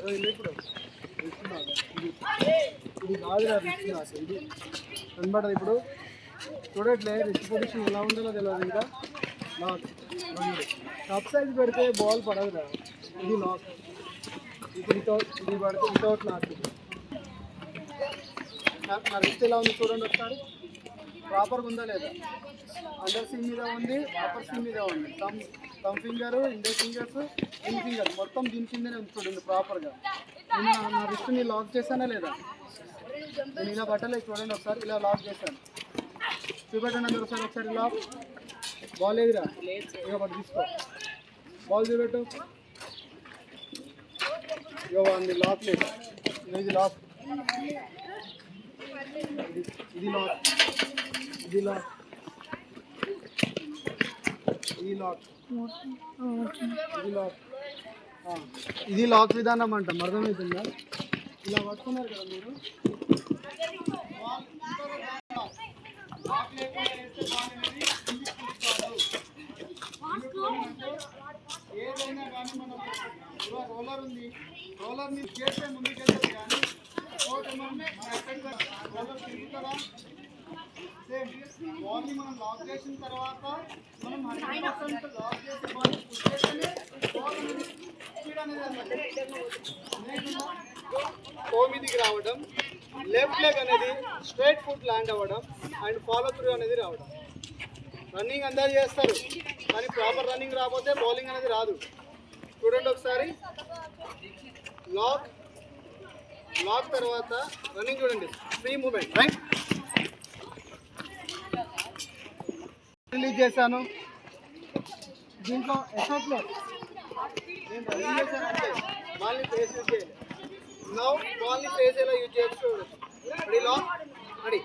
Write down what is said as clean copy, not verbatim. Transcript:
ఇప్పుడు ఇది కాదురా రిచ్ నాకు ఇది కనబడదు ఇప్పుడు చూడట్లే రిచ్ పొజిషన్ ఎలా ఉండాలో తెలియదు ఇంకా లాక్ కప్ సైజ్ పెడితే బాల్ పడదురా ఇది లాక్ ఇప్పుడు ఇది పడితే వితౌట్ లాక్ నా రిస్ట్ ఎలా ఉంది చూడండి ఒకసారి ప్రాపర్గా ఉందా లేదా అండర్ సీ మీద ఉంది అప్పర్ సీ మీద ఉంది thumb finger index fingers ring finger మొత్తం దీని కిందనే ఉంది చూడండి ప్రాపర్గా నేను నా రిస్ట్ని లాక్ చేశానా లేదా నేను ఇలా పట్టలేదు చూడండి ఒకసారి ఇలా లాక్ చేశాను చూపెట్టండి అందరూ ఒకసారి లాక్ బాల్ ఏదిరా ఇక పట్టు తీసుకో బాల్ చూపెట్టు ఇక అంది లాక్ లేదు ఇది లాక్ ఇది లాక్ ఇది లాక్ ఇది లాక్ ఇది లాక్ ఇది లాక్ విధానం అంట అర్థమవుతుందా ఇలా పట్టుకున్నారు కదా మీరు ఏదైనా కానీ మనం రోలర్ ఉంది రోలర్ని చేస్తే ముందుకెళ్తుంది కానీ రోలర్ తిరుగుతుందా సేమ్ బాల్ని మనం లాక్ చేసిన తర్వాత మనం 100% లాక్ చేసి బాల్ పుష్ చేస్తేనే బాల్ అనేది స్పీడ్ అనేది టో మీదికి రావడం లెఫ్ట్ లెగ్ అనేది స్ట్రైట్ ఫుట్ ల్యాండ్ అవ్వడం అండ్ ఫాలో త్రూ అనేది రావడం రన్నింగ్ అందరూ చేస్తారు కానీ ప్రాపర్ రన్నింగ్ రాకపోతే బౌలింగ్ అనేది రాదు చూడండి ఒకసారి లాక్ లాక్ తర్వాత రన్నింగ్ చూడండి ఫ్రీ మూమెంట్ రైట్ రిలీజ్ చేశాను దీంట్లో ఎఫర్ట్లో నేను రన్నింగ్ చేశానంటే బాల్ని ఫేస్ యూజ్ చేయాలి నౌ బాల్ని ఫేస్ ఎలా యూజ్ చేయొచ్చు చూడొచ్చు రెడీ లాక్ రెడీ